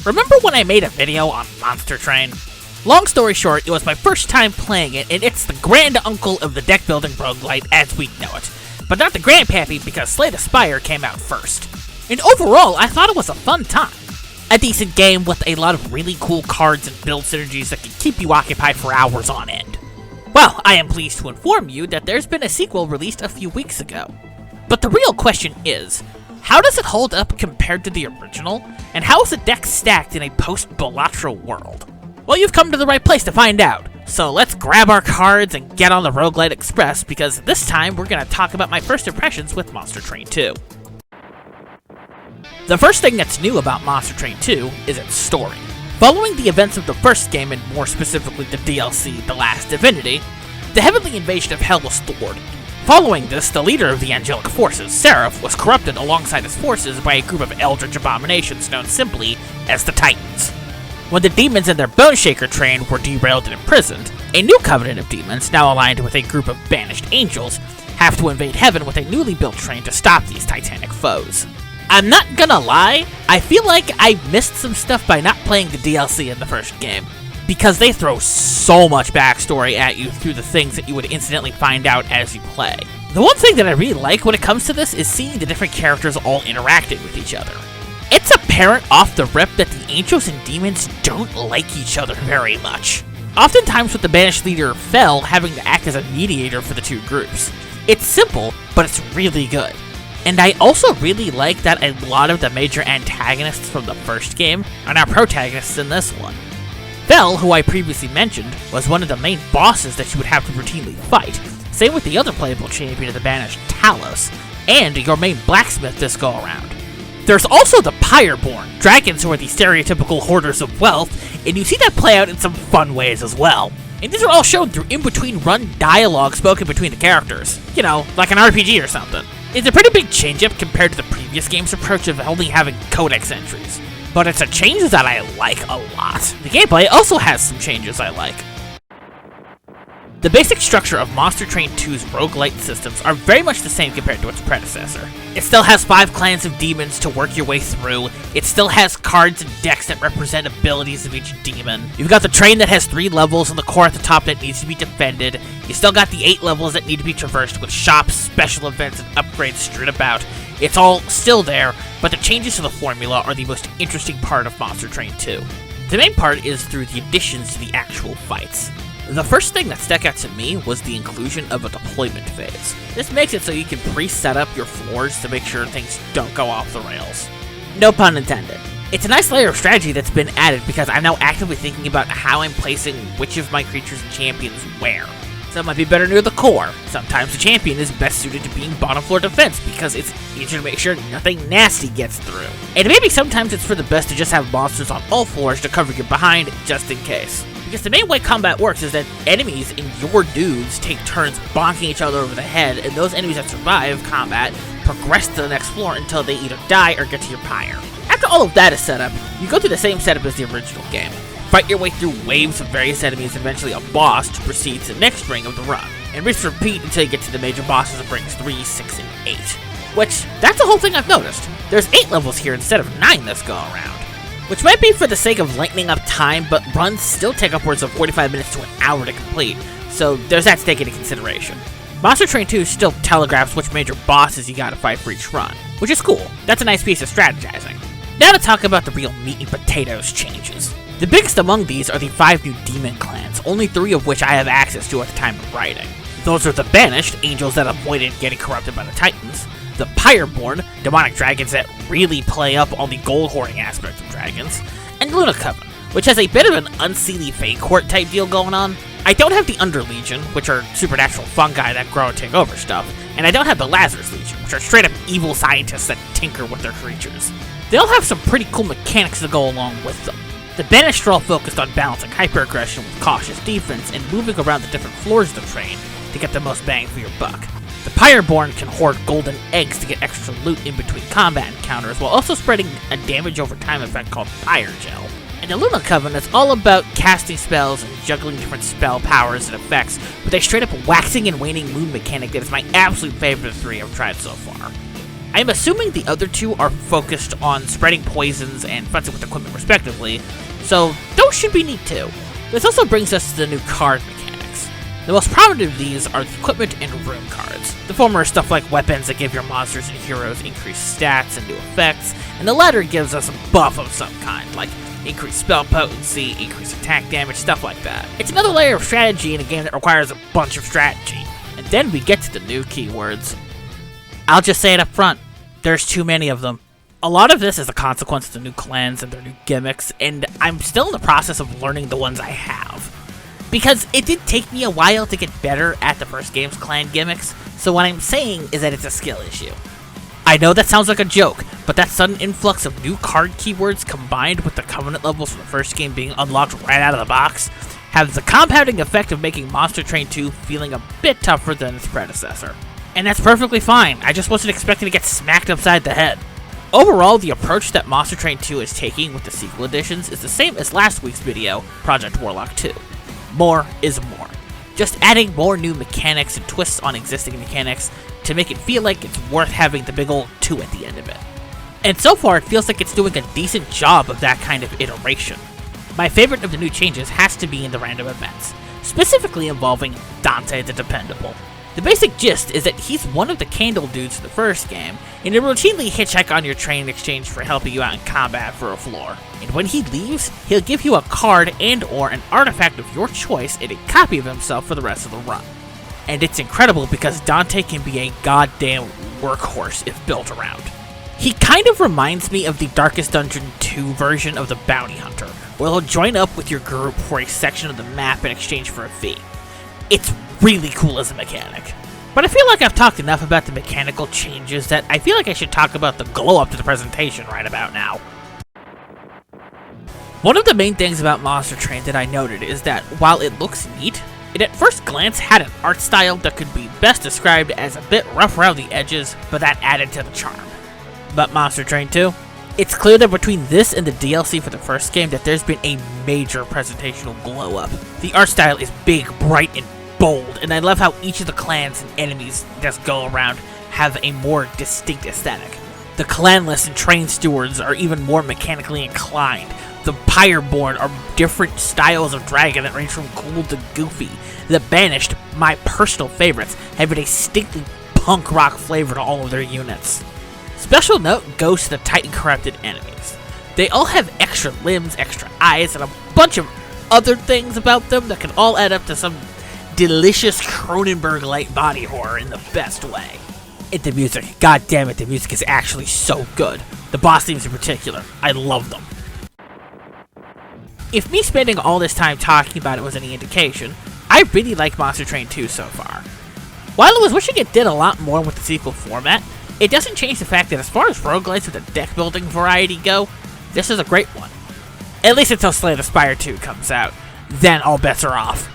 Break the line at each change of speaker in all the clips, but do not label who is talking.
Remember when I made a video on Monster Train? Long story short, it was my first time playing it, and it's the grand uncle of the deck building roguelite as we know it. But not the grandpappy because Slay the Spire came out first. And overall, I thought it was a fun time. A decent game with a lot of really cool cards and build synergies that can keep you occupied for hours on end. Well, I am pleased to inform you that there's been a sequel released a few weeks ago. But the real question is, how does it hold up compared to the original? And how is the deck stacked in a post-Balatro world? Well, you've come to the right place to find out. So let's grab our cards and get on the Roguelite Express, because this time we're going to talk about my first impressions with Monster Train 2. The first thing that's new about Monster Train 2 is its story. Following the events of the first game, and more specifically the DLC, The Last Divinity, the heavenly invasion of Hell was thwarted. Following this, the leader of the angelic forces, Seraph, was corrupted alongside his forces by a group of eldritch abominations known simply as the Titans. When the demons in their Bone Shaker train were derailed and imprisoned, a new covenant of demons, now aligned with a group of banished angels, have to invade heaven with a newly built train to stop these titanic foes. I'm not gonna lie, I feel like I missed some stuff by not playing the DLC in the first game, because they throw so much backstory at you through the things that you would incidentally find out as you play. The one thing that I really like when it comes to this is seeing the different characters all interacting with each other. It's apparent off the rip that the angels and demons don't like each other very much. Oftentimes with the banished leader Fel having to act as a mediator for the two groups. It's simple, but it's really good. And I also really like that a lot of the major antagonists from the first game are now protagonists in this one. Fel, who I previously mentioned, was one of the main bosses that you would have to routinely fight, same with the other playable champion of the banished, Talos, and your main blacksmith this go around. There's also the Pyreborn, dragons who are the stereotypical hoarders of wealth, and you see that play out in some fun ways as well. And these are all shown through in-between run dialogue spoken between the characters. You know, like an RPG or something. It's a pretty big change-up compared to the previous game's approach of only having codex entries. But it's a change that I like a lot. The gameplay also has some changes I like. The basic structure of Monster Train 2's roguelite systems are very much the same compared to its predecessor. It still has 5 clans of demons to work your way through, it still has cards and decks that represent abilities of each demon. You've got the train that has 3 levels and the core at the top that needs to be defended. You still got the 8 levels that need to be traversed with shops, special events, and upgrades strewn about. It's all still there, but the changes to the formula are the most interesting part of Monster Train 2. The main part is through the additions to the actual fights. The first thing that stuck out to me was the inclusion of a deployment phase. This makes it so you can pre-set up your floors to make sure things don't go off the rails. No pun intended. It's a nice layer of strategy that's been added because I'm now actively thinking about how I'm placing which of my creatures and champions where. Some might be better near the core. Sometimes the champion is best suited to being bottom floor defense because it's easier to make sure nothing nasty gets through. And maybe sometimes it's for the best to just have monsters on all floors to cover your behind just in case. Because the main way combat works is that enemies and your dudes take turns bonking each other over the head, and those enemies that survive combat progress to the next floor until they either die or get to your pyre. After all of that is set up, you go through the same setup as the original game. Fight your way through waves of various enemies and eventually a boss to proceed to the next ring of the run, and rinse repeat until you get to the major bosses of rings 3, 6, and 8. Which, that's the whole thing I've noticed. There's 8 levels here instead of 9 this go around. Which might be for the sake of lightening up time, but runs still take upwards of 45 minutes to an hour to complete, so there's that to take into consideration. Monster Train 2 still telegraphs which major bosses you gotta fight for each run, which is cool. That's a nice piece of strategizing. Now to talk about the real meat and potatoes changes. The biggest among these are the 5 new demon clans, only 3 of which I have access to at the time of writing. Those are the Banished, angels that avoided getting corrupted by the Titans, the Pyreborn, demonic dragons that really play up on the gold hoarding aspect of dragons, and Luna Coven, which has a bit of an unseelie Fey Court type deal going on. I don't have the Under Legion, which are supernatural fungi that grow and take over stuff, and I don't have the Lazarus Legion, which are straight up evil scientists that tinker with their creatures. They all have some pretty cool mechanics to go along with them. The Banished are all focused on balancing hyper-aggression with cautious defense and moving around the different floors of the train to get the most bang for your buck. The Pyreborn can hoard golden eggs to get extra loot in between combat encounters while also spreading a damage over time effect called Pyre Gel. And the Luna Coven is all about casting spells and juggling different spell powers and effects with a straight up waxing and waning moon mechanic that is my absolute favorite of the 3 I've tried so far. I'm assuming the other two are focused on spreading poisons and fencing with equipment respectively, so those should be neat too. This also brings us to the new card mechanics. The most prominent of these are the equipment and room cards. The former are stuff like weapons that give your monsters and heroes increased stats and new effects, and the latter gives us a buff of some kind, like increased spell potency, increased attack damage, stuff like that. It's another layer of strategy in a game that requires a bunch of strategy. And then we get to the new keywords. I'll just say it up front, there's too many of them. A lot of this is a consequence of the new clans and their new gimmicks, and I'm still in the process of learning the ones I have. Because it did take me a while to get better at the first game's clan gimmicks, so what I'm saying is that it's a skill issue. I know that sounds like a joke, but that sudden influx of new card keywords combined with the Covenant levels from the first game being unlocked right out of the box have the compounding effect of making Monster Train 2 feeling a bit tougher than its predecessor. And that's perfectly fine, I just wasn't expecting to get smacked upside the head. Overall, the approach that Monster Train 2 is taking with the sequel editions is the same as last week's video, Project Warlock 2. More is more. Just adding more new mechanics and twists on existing mechanics to make it feel like it's worth having the big old 2 at the end of it. And so far, it feels like it's doing a decent job of that kind of iteration. My favorite of the new changes has to be in the random events, specifically involving Dante the Dependable. The basic gist is that he's one of the candle dudes in the first game, and he'll routinely hitchhike on your train in exchange for helping you out in combat for a floor. And when he leaves, he'll give you a card and or an artifact of your choice and a copy of himself for the rest of the run. And it's incredible because Dante can be a goddamn workhorse if built around. He kind of reminds me of the Darkest Dungeon 2 version of the Bounty Hunter, where he'll join up with your group for a section of the map in exchange for a fee. It's really cool as a mechanic. But I feel like I've talked enough about the mechanical changes that I feel like I should talk about the glow up to the presentation right about now. One of the main things about Monster Train that I noted is that while it looks neat, it at first glance had an art style that could be best described as a bit rough around the edges, but that added to the charm. But Monster Train 2? It's clear that between this and the DLC for the first game that there's been a major presentational glow up. The art style is big, bright, and bold, and I love how each of the clans and enemies that go around have a more distinct aesthetic. The clanless and train stewards are even more mechanically inclined. The Pyreborn are different styles of dragon that range from cool to goofy. The Banished, my personal favorites, have a distinctly punk rock flavor to all of their units. Special note goes to the Titan corrupted enemies. They all have extra limbs, extra eyes, and a bunch of other things about them that can all add up to some delicious Cronenberg-like body horror in the best way. And the music, god damn it, the music is actually so good. The boss themes in particular, I love them. If me spending all this time talking about it was any indication, I really like Monster Train 2 so far. While I was wishing it did a lot more with the sequel format, it doesn't change the fact that as far as roguelites with the deck building variety go, this is a great one. At least until Slay the Spire 2 comes out, then all bets are off.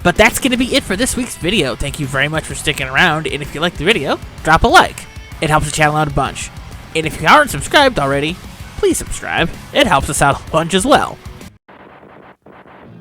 But that's going to be it for this week's video. Thank you very much for sticking around, and if you liked the video, drop a like. It helps the channel out a bunch. And if you aren't subscribed already, please subscribe. It helps us out a bunch as well.